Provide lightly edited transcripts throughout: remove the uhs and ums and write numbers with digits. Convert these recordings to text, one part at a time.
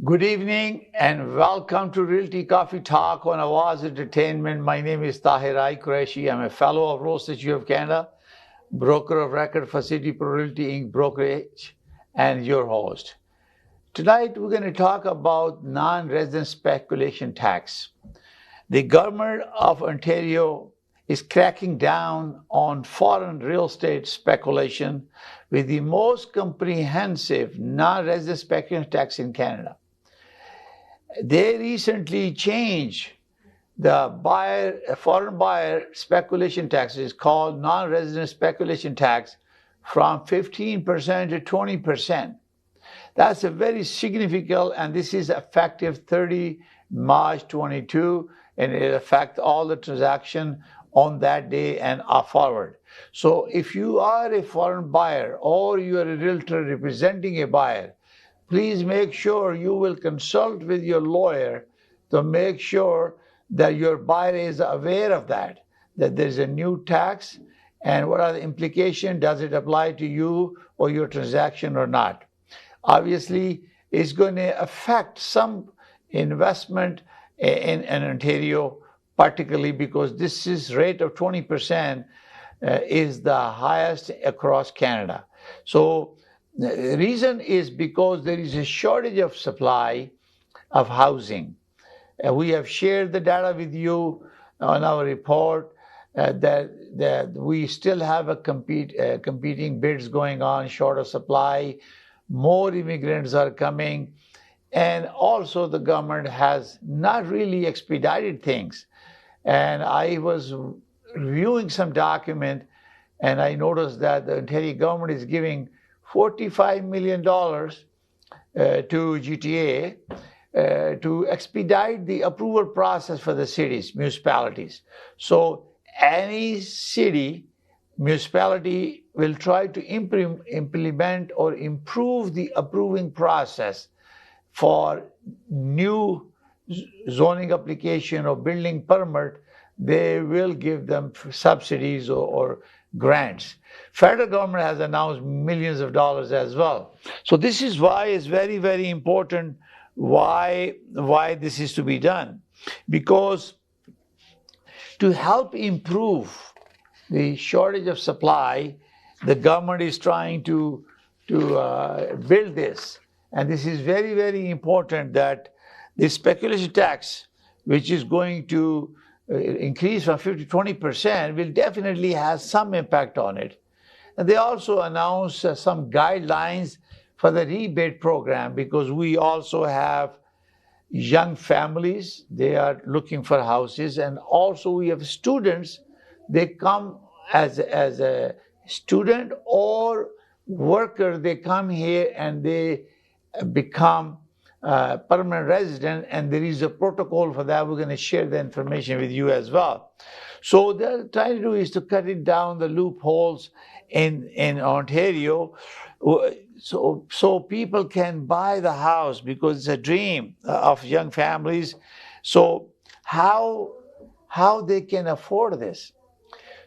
Good evening and welcome to Realty Coffee Talk on Awaz Entertainment. My name is Tahir Qureshi. I'm a fellow of Royal Institute of Canada, broker of record for City Pro Realty Inc. brokerage, and your host. Tonight we're going to talk about non-resident speculation tax. The government of Ontario is cracking down on foreign real estate speculation with the most comprehensive non-resident speculation tax in Canada. They recently changed the foreign buyer speculation tax, is called non-resident speculation tax, from 15% to 20%. That's a very significant, and this is effective 30 March 22, and it affects all the transaction on that day and forward. So if you are a foreign buyer or you are a realtor representing a buyer, please make sure you will consult with your lawyer to make sure that your buyer is aware of that there's a new tax and what are the implications. Does it apply to you or your transaction or not? Obviously, it's going to affect some investment in Ontario, particularly because this is rate of 20% is the highest across Canada. So the reason is because there is a shortage of supply of housing. We have shared the data with you on our report that we still have competing bids going on, short of supply. More immigrants are coming. And also the government has not really expedited things. And I was reviewing some document and I noticed that the Ontario government is giving $45 million to GTA to expedite the approval process for the cities, municipalities. So any city, municipality will try to implement or improve the approving process for new zoning application or building permit. They will give them subsidies or grants. Federal government has announced millions of dollars as well. So this is why it's very, very important why this is to be done. Because to help improve the shortage of supply, the government is trying to build this. And this is very, very important that the speculation tax, which is going to increase from 50 to 20%, will definitely have some impact on it. And they also announced some guidelines for the rebate program because we also have young families. They are looking for houses. And also we have students. They come as a student or worker. They come here and they become permanent resident, and there is a protocol for that. We're going to share the information with you as well. So they're trying to do is to cut it down the loopholes in Ontario, so people can buy the house because it's a dream of young families. So how they can afford this?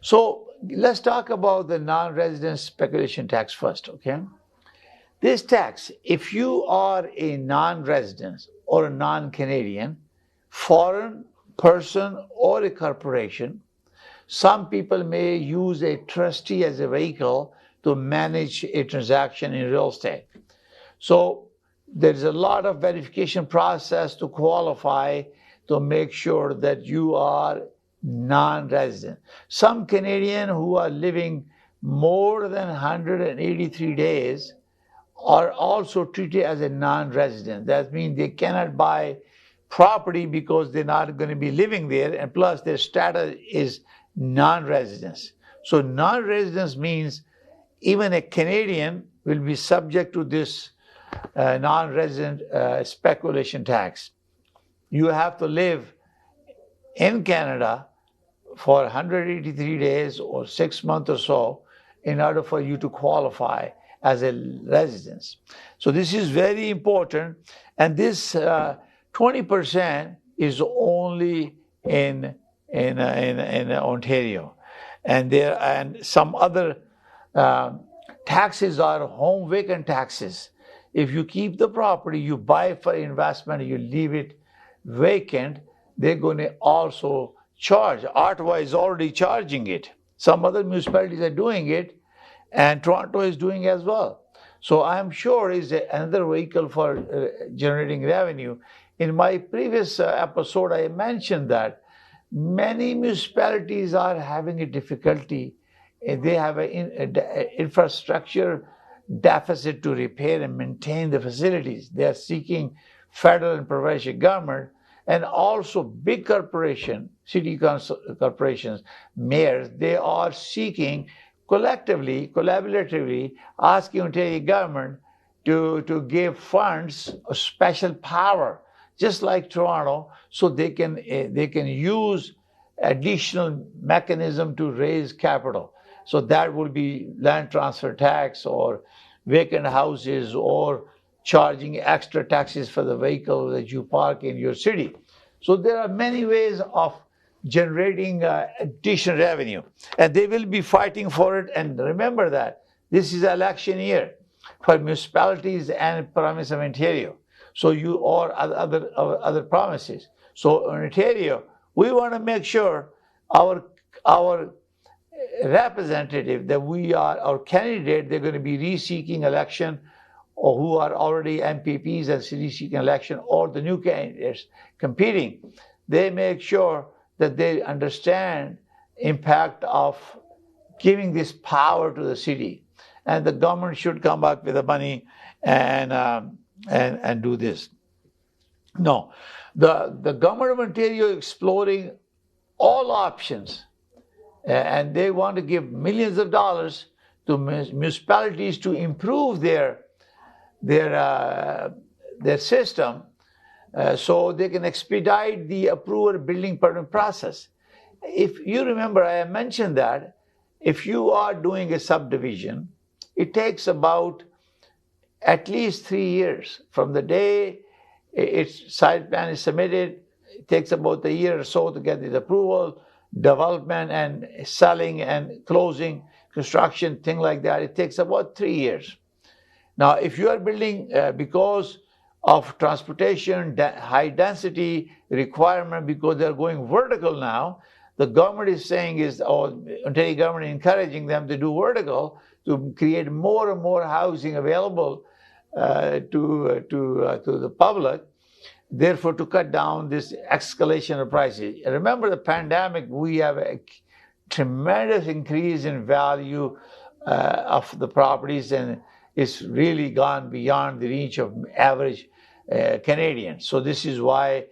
So let's talk about the non-resident speculation tax first, okay? This tax, if you are a non-resident or a non-Canadian, foreign person or a corporation, some people may use a trustee as a vehicle to manage a transaction in real estate. So there's a lot of verification process to qualify to make sure that you are non-resident. Some Canadian who are living more than 183 days are also treated as a non-resident. That means they cannot buy property because they're not going to be living there, and plus their status is non-residence. So non-residence means even a Canadian will be subject to this non-resident speculation tax. You have to live in Canada for 183 days or 6 months or so in order for you to qualify as a residence. So this is very important, and this 20% is only in Ontario, and some other taxes are home vacant taxes. If you keep the property, you buy for investment, you leave it vacant, they're going to also charge. Ottawa is already charging it. Some other municipalities are doing it, and Toronto is doing as well. So I'm sure is another vehicle for generating revenue. In my previous episode, I mentioned that many municipalities are having a difficulty. They have an infrastructure deficit to repair and maintain the facilities. They are seeking federal and provincial government, and also big corporation, city corporations, mayors, they are seeking collectively, collaboratively, asking Ontario government to give funds a special power, just like Toronto, so they can use additional mechanism to raise capital. So that will be land transfer tax or vacant houses or charging extra taxes for the vehicle that you park in your city. So there are many ways of generating additional revenue, and they will be fighting for it. And remember that this is election year for municipalities and province of Ontario. So you or other provinces. So in Ontario, we want to make sure our representative that we are, our candidate, they're going to be re-seeking election, or who are already MPPs and city-seeking election, or the new candidates competing, they make sure that they understand impact of giving this power to the city, and the government should come back with the money and do this. No, the government of Ontario is exploring all options, and they want to give millions of dollars to municipalities to improve their system, so they can expedite the approval building permit process. If you remember, I mentioned that if you are doing a subdivision, it takes about at least 3 years from the day its site plan is submitted. It takes about a year or so to get the approval, development and selling and closing, construction, thing like that. It takes about 3 years. Now, if you are building because of transportation, high density requirement, because they're going vertical now, the government is saying Ontario government encouraging them to do vertical to create more and more housing available to the public, therefore to cut down this escalation of prices. Remember the pandemic, we have a tremendous increase in value of the properties, and it's really gone beyond the reach of average Canadians. So this is why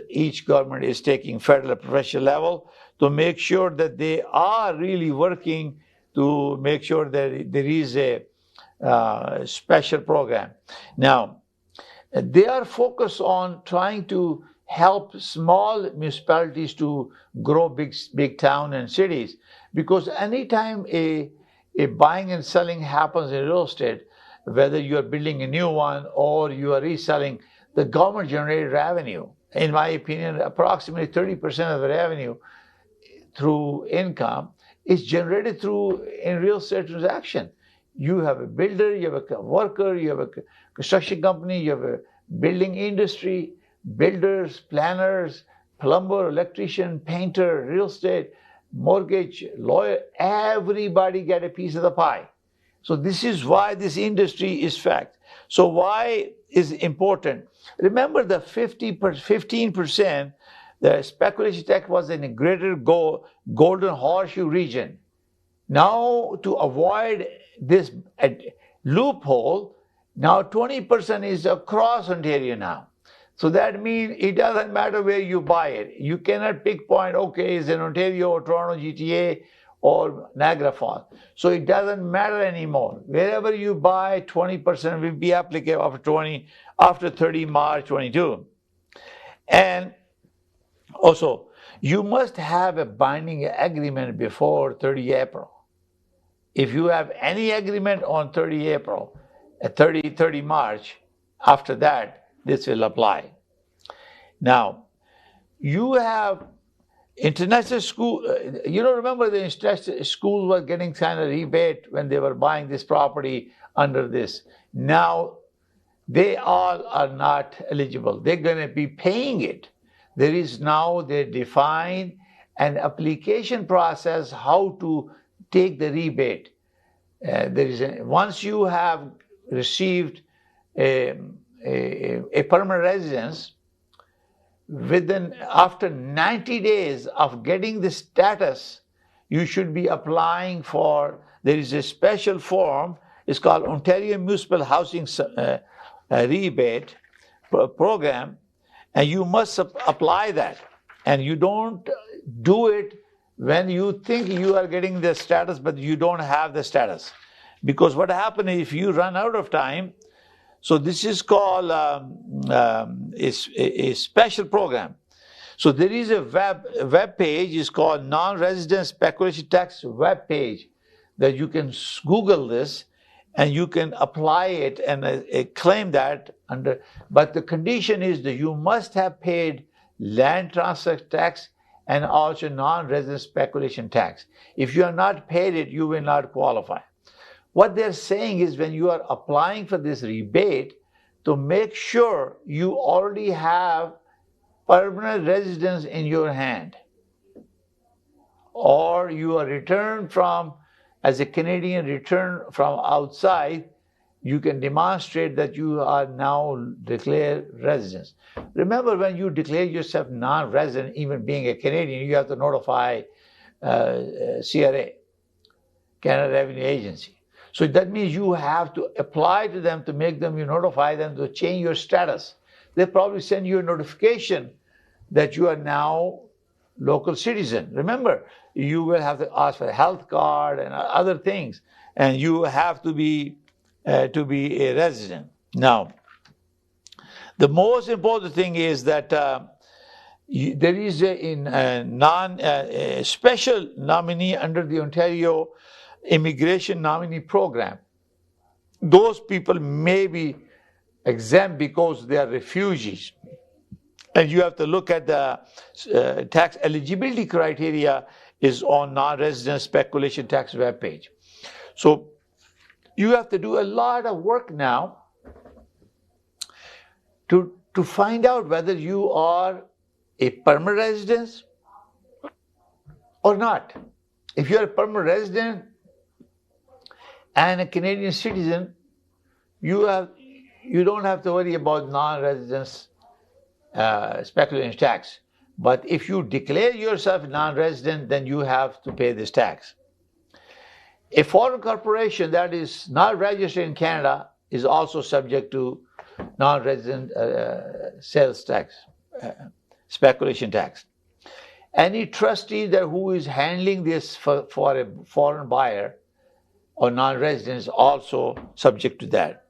each government is taking federal and provincial level to make sure that they are really working to make sure that there is a special program. Now, they are focused on trying to help small municipalities to grow big town and cities, because anytime a buying and selling happens in real estate, whether you are building a new one or you are reselling, the government generated revenue. In my opinion, approximately 30% of the revenue through income is generated in real estate transaction. You have a builder, you have a worker, you have a construction company, you have a building industry, builders, planners, plumber, electrician, painter, real estate, mortgage, lawyer, everybody get a piece of the pie. So this is why this industry is fact. So why is important? Remember the 15%, the speculation tax was in a greater golden horseshoe region. Now to avoid this loophole, now 20% is across Ontario now. So that means it doesn't matter where you buy it. You cannot pinpoint, okay, it's in Ontario or Toronto GTA or Niagara Falls. So it doesn't matter anymore. Wherever you buy, 20% will be applicable after 30 March 22. And also, you must have a binding agreement before 30 April. If you have any agreement on 30 April, 30 March, after that, this will apply. Now, you have international school, remember the international schools were getting kind of rebate when they were buying this property under this. Now, they all are not eligible. They're going to be paying it. There is now, they define an application process how to take the rebate. Once you have received a permanent residence, after 90 days of getting the status, you should be applying for, there is a special form, it's called Ontario Municipal Housing Rebate Program, and you must apply that. And you don't do it when you think you are getting the status, but you don't have the status. Because what happens if you run out of time, so this is called a special program. So there is a web page, it's called Non-Resident Speculation Tax web page, that you can Google this and you can apply it and claim that under, but the condition is that you must have paid land transfer tax and also non-resident speculation tax. If you are not paid it, you will not qualify. What they're saying is when you are applying for this rebate, to make sure you already have permanent residence in your hand, or you are returned from, as a Canadian return from outside, you can demonstrate that you are now declared residents. Remember, when you declare yourself non-resident, even being a Canadian, you have to notify CRA, Canada Revenue Agency. So that means you have to apply to them to make them, you notify them to change your status. They probably send you a notification that you are now local citizen. Remember, you will have to ask for a health card and other things, and you have to be a resident. Now, the most important thing is that there is a special nominee under the Ontario Immigration Nominee Program. Those people may be exempt because they are refugees. And you have to look at the tax eligibility criteria is on non-resident speculation tax webpage. So you have to do a lot of work now to find out whether you are a permanent resident or not. If you are a permanent resident and a Canadian citizen, you don't have to worry about non-residence speculation tax. But if you declare yourself non-resident, then you have to pay this tax. A foreign corporation that is not registered in Canada is also subject to non-resident sales tax, speculation tax. Any trustee who is handling this for a foreign buyer or non-resident is also subject to that.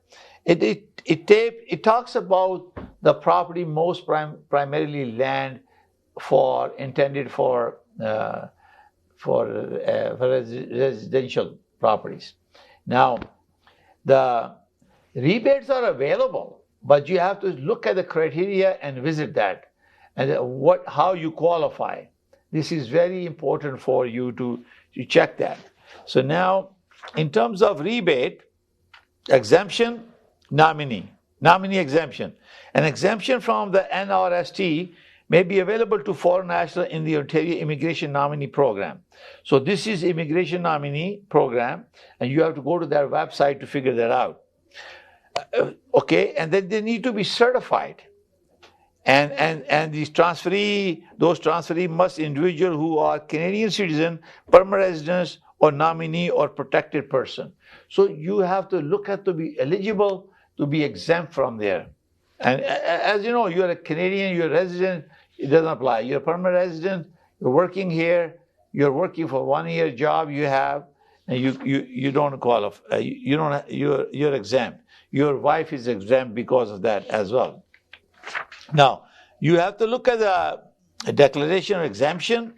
It talks about the property, most primarily land intended for residential properties. Now, the rebates are available, but you have to look at the criteria and visit that, and how you qualify. This is very important for you to check that. So now, in terms of rebate, exemption, nominee exemption. An exemption from the NRST may be available to foreign nationals in the Ontario Immigration Nominee Program. So this is Immigration Nominee Program, and you have to go to their website to figure that out. Okay, and then they need to be certified. And those transferee must individual who are Canadian citizen, permanent residents, or nominee or protected person. So you have to look at to be eligible to be exempt from there. And as you know, you're a Canadian, you're a resident, it doesn't apply. You're a permanent resident, you're working here, you're working for 1 year job you have, and you don't qualify. You're exempt. Your wife is exempt because of that as well. Now, you have to look at the declaration of exemption,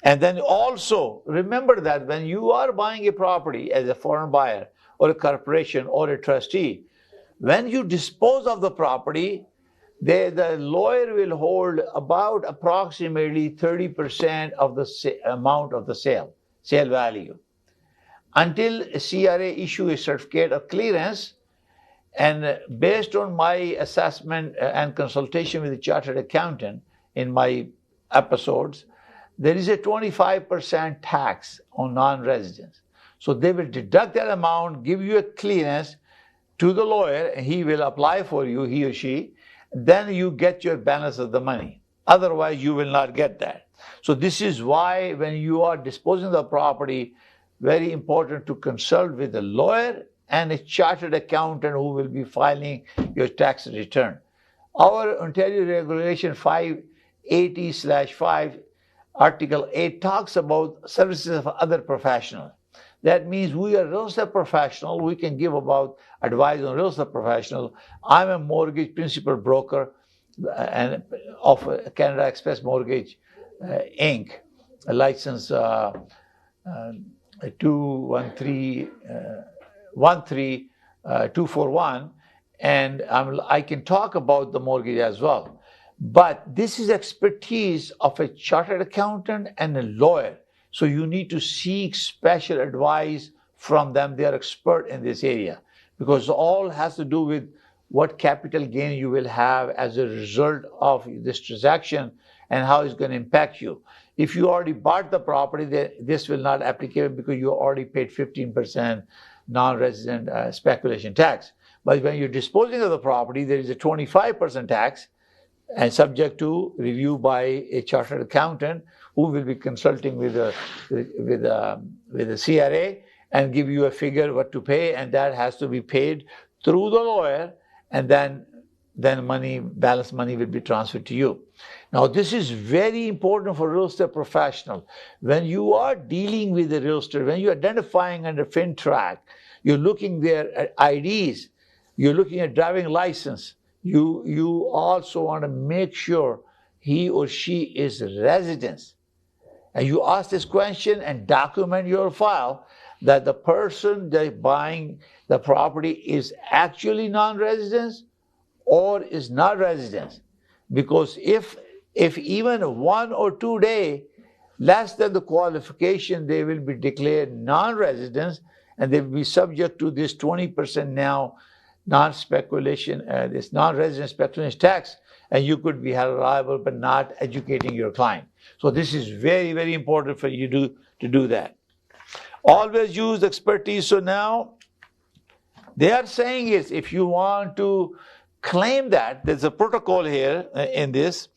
and then also remember that when you are buying a property as a foreign buyer or a corporation or a trustee, when you dispose of the property, the lawyer will hold about approximately 30% of the amount of the sale value, until CRA issue a certificate of clearance And based on my assessment and consultation with the chartered accountant in my episodes, there is a 25% tax on non-residents. So they will deduct that amount, give you a clearance to the lawyer, and he will apply for you, he or she. Then you get your balance of the money. Otherwise, you will not get that. So this is why when you are disposing of the property, very important to consult with a lawyer and a chartered accountant who will be filing your tax return. Our Ontario Regulation 580/5, Article 8 talks about services of other professionals. That means we are real estate professional. We can give about advice on real estate professional. I'm a mortgage principal broker and of Canada Express Mortgage Inc., a license 2413241, and I can talk about the mortgage as well. But this is expertise of a chartered accountant and a lawyer. So you need to seek special advice from them. They are expert in this area because all has to do with what capital gain you will have as a result of this transaction and how it's going to impact you. If you already bought the property, this will not apply because you already paid 15% non-resident speculation tax. But when you're disposing of the property, there is a 25% tax, and subject to review by a chartered accountant who will be consulting with the CRA and give you a figure what to pay, and that has to be paid through the lawyer, and then balance money will be transferred to you. Now, this is very important for real estate professional. When you are dealing with the real estate, when you're identifying under FinTrack, you're looking there at IDs, you're looking at driving license, you also want to make sure he or she is resident. And you ask this question and document your file that the person that buying the property is actually non-resident or is not resident. Because if even 1 or 2 days less than the qualification, they will be declared non-residents and they will be subject to this 20% now this non-resident speculation tax, and you could be held liable but not educating your client. So this is very, very important for you to do that. Always use expertise. So now they are saying is if you want to claim that, there's a protocol here in this,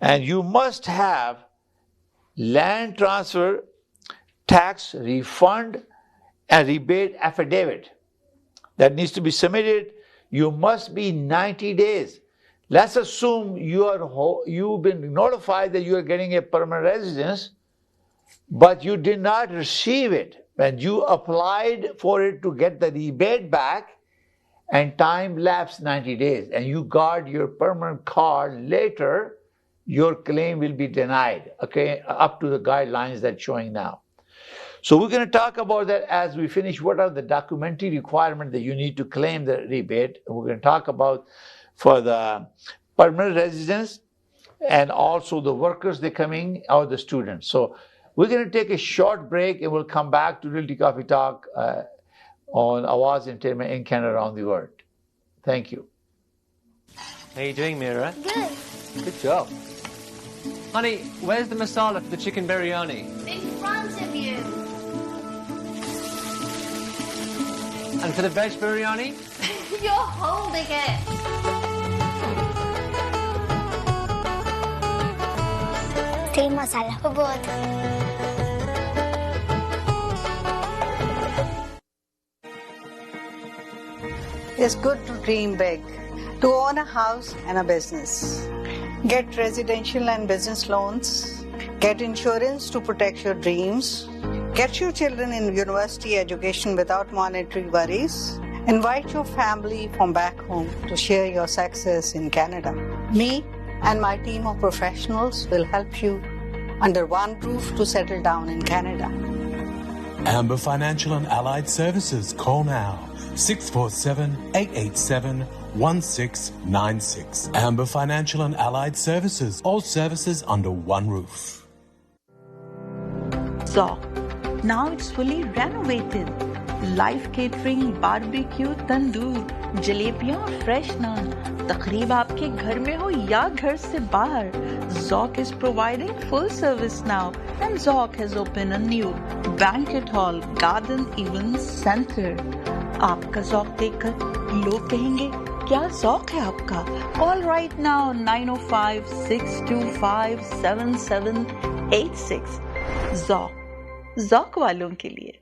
and you must have land transfer, tax refund, and rebate affidavit that needs to be submitted. You must be 90 days. Let's assume you've been notified that you are getting a permanent residence, but you did not receive it. When you applied for it to get the rebate back, and time lapsed 90 days, and you got your permanent card later, your claim will be denied, okay, up to the guidelines that's showing now. So we're going to talk about that as we finish. What are the documentary requirements that you need to claim the rebate? We're going to talk about for the permanent residents and also the workers that coming or the students. So we're going to take a short break and we'll come back to Realty Coffee Talk on Awaz Entertainment in Canada around the world. Thank you. How are you doing, Mira? Good. Good job. Honey, where's the masala for the chicken biryani? In front of you. And for the veg biryani? You're holding it. Team masala for both. It's good to dream big, to own a house and a business. Get residential and business loans. Get insurance to protect your dreams. Get your children in university education without monetary worries. Invite your family from back home to share your success in Canada. Me and my team of professionals will help you under one roof to settle down in Canada. Amber Financial and Allied Services. Call now. 647-887-1696. Amber Financial and Allied Services. All services under one roof. So, now it's fully renovated. Life catering, barbecue, tandoor, جلیبیاں اور fresh naan. تقریب آپ کے گھر میں ہو یا گھر سے باہر، ذوق is providing full service now and ذوق has opened a new banquet hall, garden event center. آپ کا ذوق دیکھ کر لوگ کہیں گے کیا ذوق ہے آپ کا. Call right now 905-625-7786. ذوق والوں کے لیے.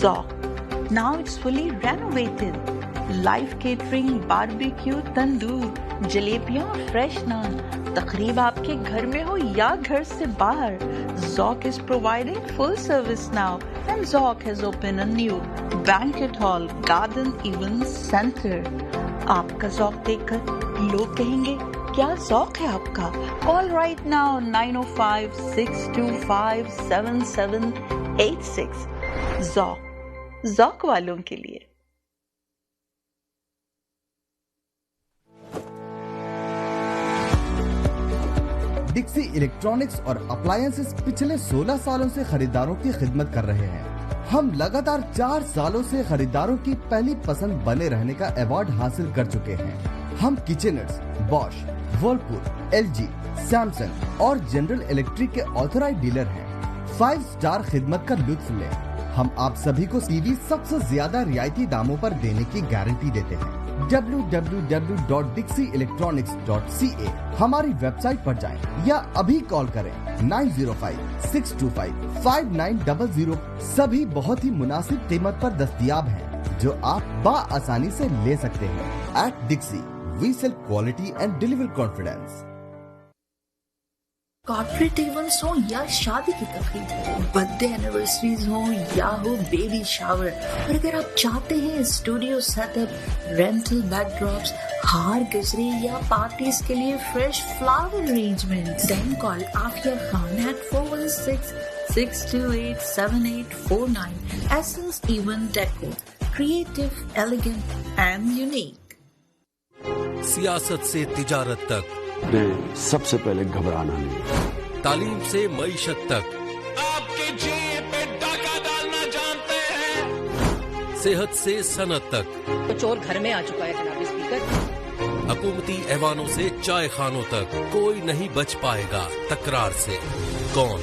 ذوق now it's fully renovated. Life catering, barbecue, tandoor, جلیبیاں اور فریش نان. تقریب آپ کے گھر میں ہو یا گھر سے باہر، ذوق is providing full service now and ذوق has opened a new banquet hall, garden event center. آپ کا ذوق دیکھ کر لوگ کہیں گے کیا ذوق ہے آپ کا. Call right now 905-625-7786. ذوق والوں کے لیے. ڈکسی الیکٹرانکس اور اپلائنسز پچھلے 16 سالوں سے خریداروں کی خدمت کر رہے ہیں. ہم لگاتار 4 سالوں سے خریداروں کی پہلی پسند بنے رہنے کا ایوارڈ حاصل کر چکے ہیں. ہم کچنرز، باش، ورلپول، ایل جی، سیمسنگ اور جنرل الیکٹرک کے آتھورائزڈ ڈیلر ہیں. 5 اسٹار خدمت کا لطف لیں. ہم آپ سبھی کو ٹی وی سب سے زیادہ رعایتی داموں پر دینے کی گارنٹی دیتے ہیں. www.dixieelectronics.ca ہماری ویب سائٹ پر جائیں یا ابھی کال کریں 905-625-5900. سبھی بہت ہی مناسب قیمت پر دستیاب ہیں جو آپ بآسانی سے لے سکتے ہیں. At Dixie we sell quality and deliver confidence. Corporate events ہوں یا شادی کی تقریب، برتھ ڈے اینیورسریز ہوں یا ہو بیبی شاور، اور اگر آپ چاہتے ہیں studio set up, rental backdrops, ہار گجری یا پارٹیز کے لیے fresh flower arrangement, then call Aafia Khan at 416-628-7849. Essence event decor, creative, elegant and unique. سیاست سے تجارت تک میں سب سے پہلے گھبرانا نہیں. تعلیم سے معیشت تک آپ کے جیب پہ ڈاکہ ڈالنا جانتے ہیں. صحت سے صنعت تک چور گھر میں آ چکا ہے جناب اسپیکر. حکومتی ایوانوں سے چائے خانوں تک کوئی نہیں بچ پائے گا تکرار سے. کون،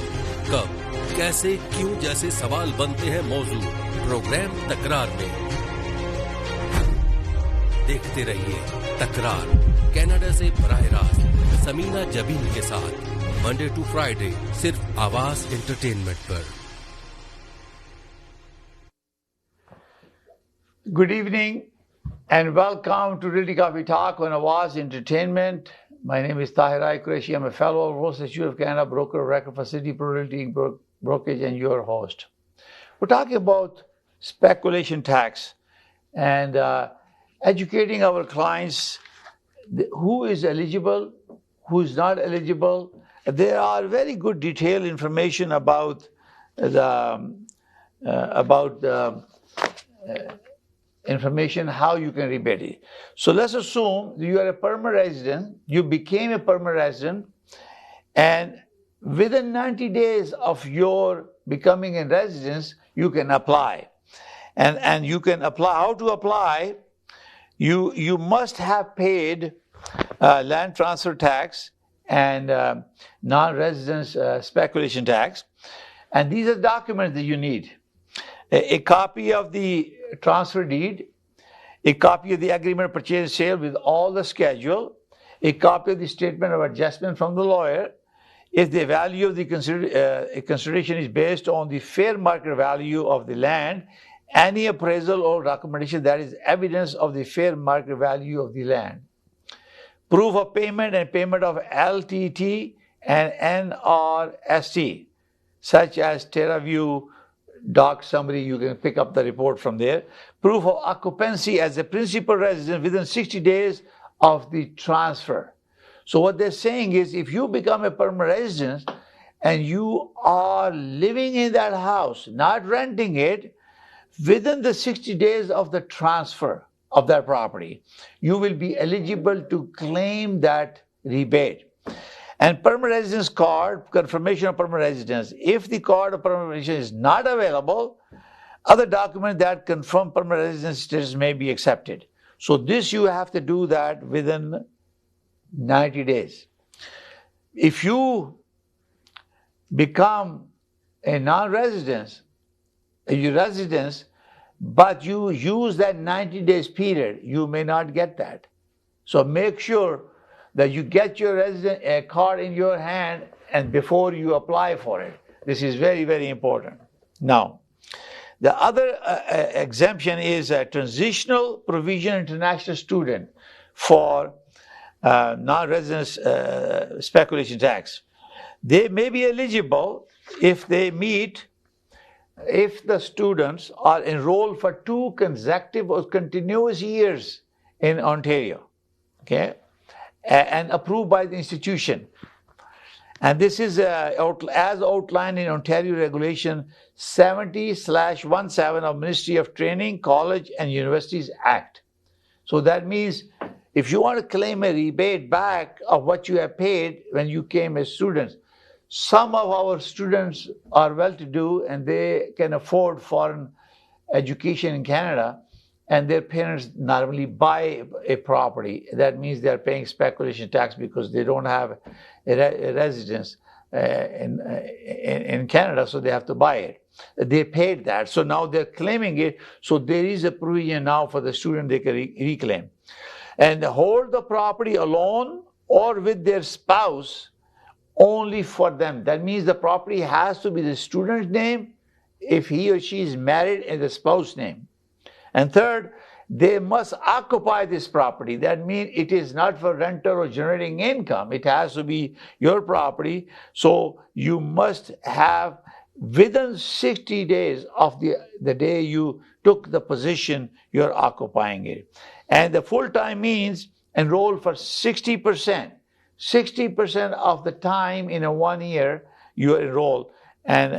کب، کیسے، کیوں جیسے سوال بنتے ہیں موضوع پروگرام تکرار میں. دیکھتے رہیے تکرار کینیڈا سے براہ راست سمینا جبین کے ساتھ منڈے ٹو فرائیڈے صرف آواز entertainment per. Good evening and welcome to Realty Coffee Talk on Awaz Entertainment. My name is Tahir Qureshi. I'm a fellow of Realty Coffee of Canada, broker of record for City Pro Realty Brokerage, and your host. We're talking about speculation tax and educating our clients who is eligible, who is not eligible. There are very good detailed information about information how you can rebate it. So let's assume you are a permanent resident, you became a permanent resident, and within 90 days of your becoming a resident, you can apply. And you can apply. How to apply? You must have paid land transfer tax and non-residence speculation tax. And these are documents that you need. A copy of the transfer deed, a copy of the agreement of purchase and sale with all the schedule, a copy of the statement of adjustment from the lawyer. If the value of the consideration is based on the fair market value of the land, any appraisal or documentation that is evidence of the fair market value of the land. Proof of payment and payment of LTT and NRST, such as TerraView, doc summary, you can pick up the report from there. Proof of occupancy as a principal resident within 60 days of the transfer. So what they're saying is if you become a permanent resident and you are living in that house, not renting it, within the 60 days of the transfer of that property, you will be eligible to claim that rebate. And permanent residence card, confirmation of permanent residence. If the card of permanent residence is not available, other documents that confirm permanent residence status may be accepted. So this you have to do that within 90 days. If you become a non-resident, but you use that 90 days period, you may not get that. So make sure that you get your resident card in your hand and before you apply for it. This is very, very important. Now, the other exemption is a transitional provision international student for non-residence speculation tax. They may be eligible if they meet, if the students are enrolled for 2 consecutive or continuous years in Ontario, okay, and approved by the institution. And this is as outlined in Ontario Regulation 70/17 of Ministry of Training, College and Universities Act. So that means if you want to claim a rebate back of what you have paid when you came as students, some of our students are well-to-do and they can afford foreign education in Canada, and their parents normally buy a property. That means they're paying speculation tax because they don't have a residence in Canada, so they have to buy it. They paid that, so now they're claiming it. So there is a provision now for the student they can reclaim. And hold the property alone or with their spouse only for them. That means the property has to be the student's name if he or she is married, and the spouse name. And third, they must occupy this property. That means it is not for rental or generating income. It has to be your property. So you must have within 60 days of the day you took the position, you're occupying it. And the full-time means enroll for 60%. 60% of the time in a 1 year you enroll, and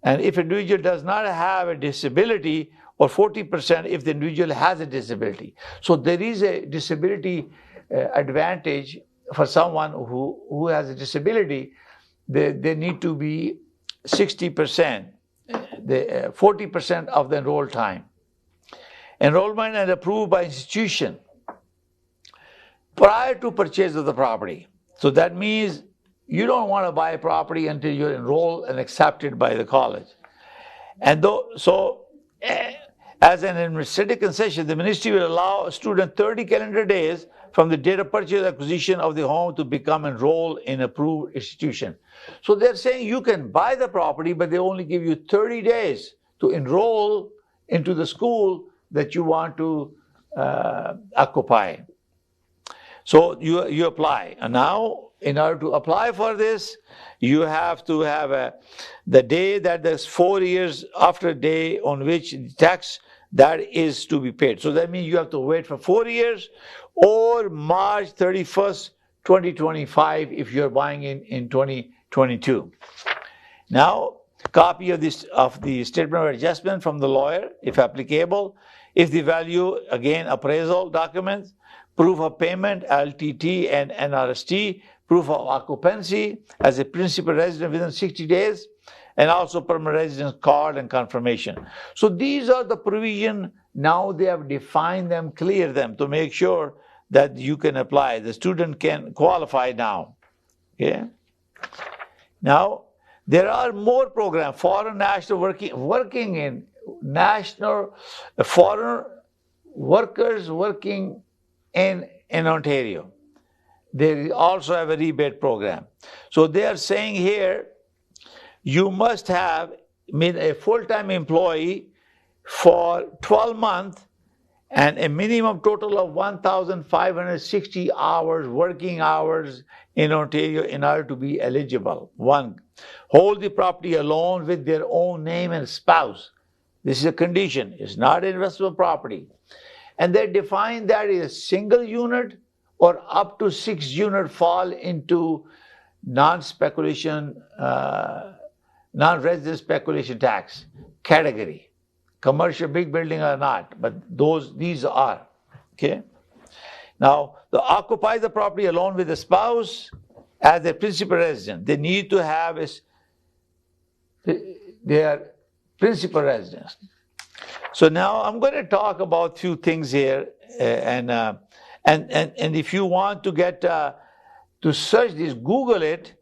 if an individual does not have a disability, or 40% if the individual has a disability. So there is a disability advantage for someone who has a disability. They need to be 60%, 40% of the enrolled time. Enrollment and approved by institution prior to purchase of the property. So that means you don't want to buy a property until you're enrolled and accepted by the college. And as an administrative concession, the ministry will allow a student 30 calendar days from the date of purchase acquisition of the home to become enrolled in approved institution. So they're saying you can buy the property, but they only give you 30 days to enroll into the school that you want to occupy. So you apply. And now, in order to apply for this, you have to have the day that there's 4 years after the day on which the tax that is to be paid. So that means you have to wait for 4 years or March 31st, 2025 if you're buying in 2022. Now, copy of the statement of adjustment from the lawyer, if applicable. If the value, again, appraisal documents, proof of payment, LTT and NRST, proof of occupancy as a principal resident within 60 days, and also permanent residence card and confirmation. So these are the provision. Now they have defined them, clear them to make sure that you can apply. The student can qualify now. Okay? Now, there are more programs, foreign national working in national, foreign workers working in Ontario. They also have a rebate program. So they are saying here, you must have been a full-time employee for 12 months and a minimum total of 1,560 hours, working hours in Ontario in order to be eligible. 1, hold the property alone with their own name and spouse. This is a condition. It's not investment property. And they define that as a single unit or up to 6 units fall into non-speculation, non-resident speculation tax category. Commercial big building or not, but these are, okay? Now, the occupy the property along with the spouse as a principal resident. They need to have their principal residence. So now I'm going to talk about a few things here, and if you want to get to search this, Google it,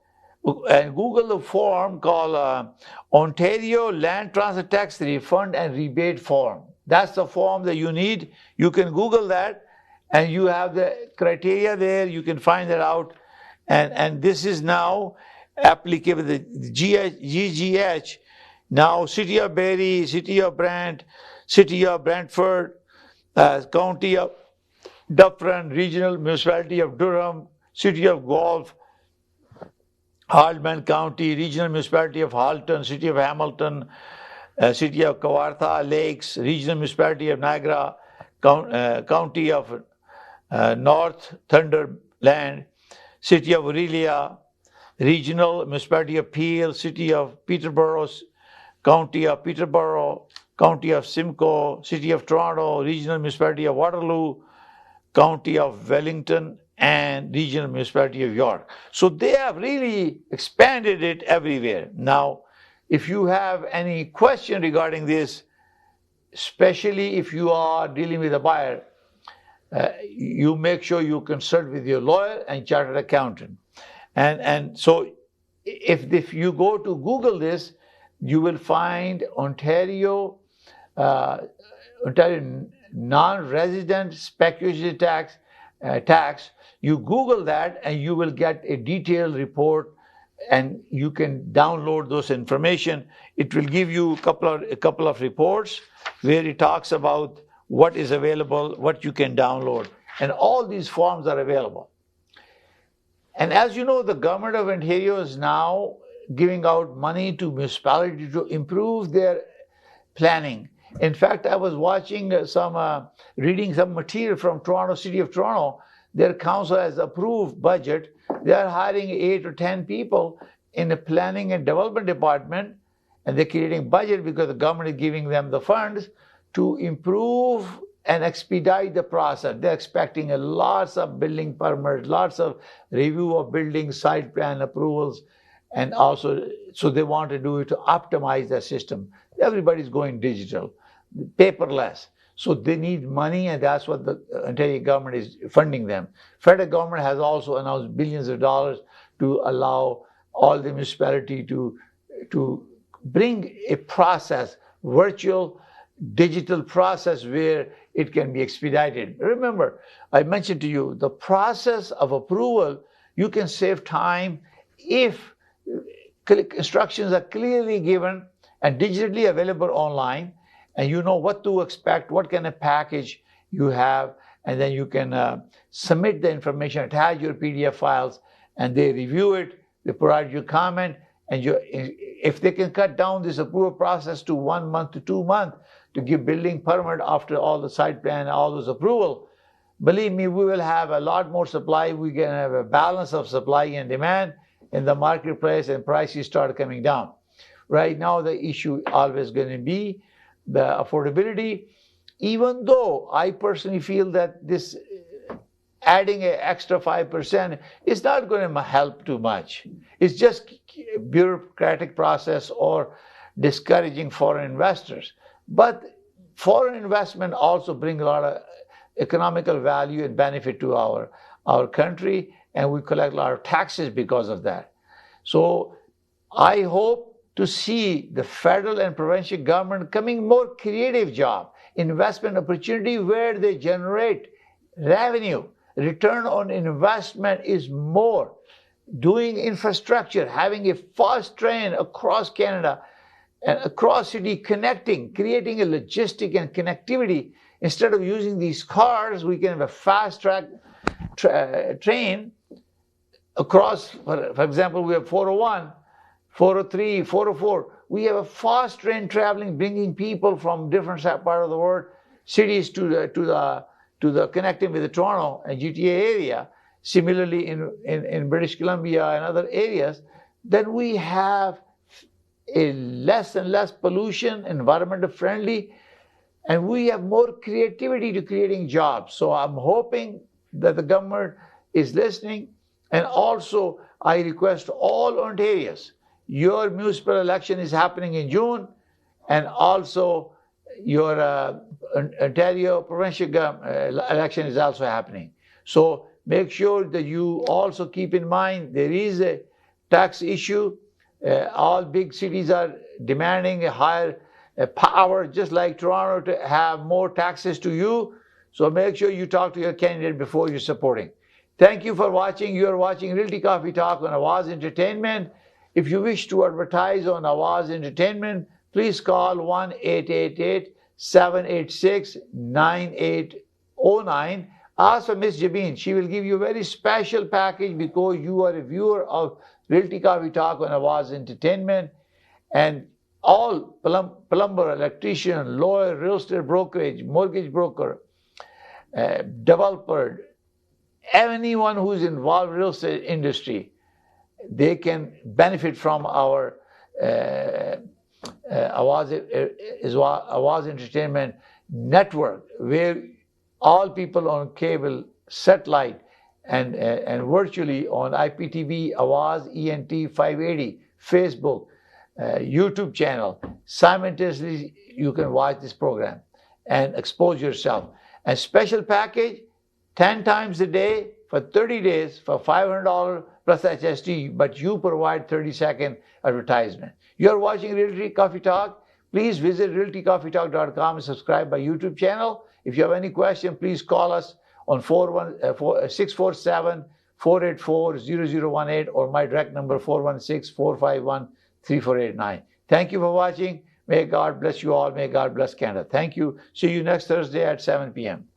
and Google the form called Ontario Land Transfer Tax Refund and Rebate Form. That's the form that you need. You can Google that, and you have the criteria there. You can find that out, and this is now applicable. The GGH. Now, City of Barrie, City of Brant, City of Brantford, County of Dufferin, Regional Municipality of Durham, City of Guelph, Haldimand County, Regional Municipality of Halton, City of Hamilton, City of Kawartha Lakes, Regional Municipality of Niagara, County of Northumberland, City of Aurelia, Regional Municipality of Peel, City of Peterborough, County of Peterborough, County of Simcoe, City of Toronto, Regional Municipality of Waterloo, County of Wellington, and Regional Municipality of York. So they have really expanded it everywhere. Now, if you have any question regarding this, especially if you are dealing with a buyer, you make sure you consult with your lawyer and chartered accountant. And so if you go to Google this, you will find Ontario non-resident speculative tax. You Google that and you will get a detailed report, and you can download those information. It will give you a couple of reports where it talks about what is available, what you can download, and all these forms are available. And as you know, the government of Ontario is now giving out money to municipalities to improve their planning. In fact, I was watching reading some material from Toronto, City of Toronto. Their council has approved budget. They are hiring 8 or 10 people in the planning and development department, and they're creating budget because the government is giving them the funds to improve and expedite the process. They're expecting lots of building permits, lots of review of building site plan approvals, and also, so they want to do it to optimize the system. Everybody's going digital, paperless. So they need money, and that's what the Ontario government is funding them. Federal government has also announced billions of dollars to allow all the municipality to bring a process, virtual, digital process where it can be expedited. Remember, I mentioned to you, the process of approval, you can save time if instructions are clearly given and digitally available online, and you know what to expect, what kind of package you have, and then you can submit the information, attach your PDF files, and they review it, they provide you comment, and if they can cut down this approval process to 1 month to 2 months to give building permit after all the site plan, all those approval, believe me, we will have a lot more supply. We can have a balance of supply and demand in the marketplace, and prices start coming down. Right now, the issue always going to be the affordability, even though I personally feel that this adding an extra 5% is not going to help too much. It's just a bureaucratic process or discouraging foreign investors. But foreign investment also brings a lot of economical value and benefit to our country, and we collect a lot of taxes because of that. So I hope to see the federal and provincial government coming more creative job, investment opportunity where they generate revenue. Return on investment is more. Doing infrastructure, having a fast train across Canada and across city, connecting, creating a logistic and connectivity. Instead of using these cars, we can have a fast track train across, for example, we have 401, 403, 404. We have a fast train traveling, bringing people from different part of the world, cities to the connecting with the Toronto and GTA area. Similarly, in British Columbia and other areas, then we have a less and less pollution, environmental friendly, and we have more creativity to creating jobs. So I'm hoping that the government is listening. And also, I request all Ontarians, your municipal election is happening in June, and also your Ontario provincial election is also happening. So make sure that you also keep in mind there is a tax issue. All big cities are demanding a higher power, just like Toronto, to have more taxes to you. So make sure you talk to your candidate before you're supporting. Thank you for watching. You are watching Realty Coffee Talk on Awaz Entertainment. If you wish to advertise on Awaz Entertainment, please call 1-888-786-9809. Ask for Miss Jabeen. She will give you a very special package because you are a viewer of Realty Coffee Talk on Awaz Entertainment. And all plumber, electrician, lawyer, real estate brokerage, mortgage broker, developer, anyone who's involved in real estate industry, they can benefit from our Awaz Entertainment network, where all people on cable, satellite, and virtually on IPTV, Awaz ENT 580, Facebook, YouTube channel, simultaneously you can watch this program and expose yourself. A special package, 10 times a day for 30 days for $500 plus HST, but you provide 30-second advertisement. You are watching Realty Coffee Talk. Please visit realtycoffeetalk.com and subscribe by YouTube channel. If you have any question, please call us on 647-484-0018 or my direct number 416-451-3489. Thank you for watching. May God bless you all. May God bless Canada. Thank you. See you next Thursday at 7 p.m.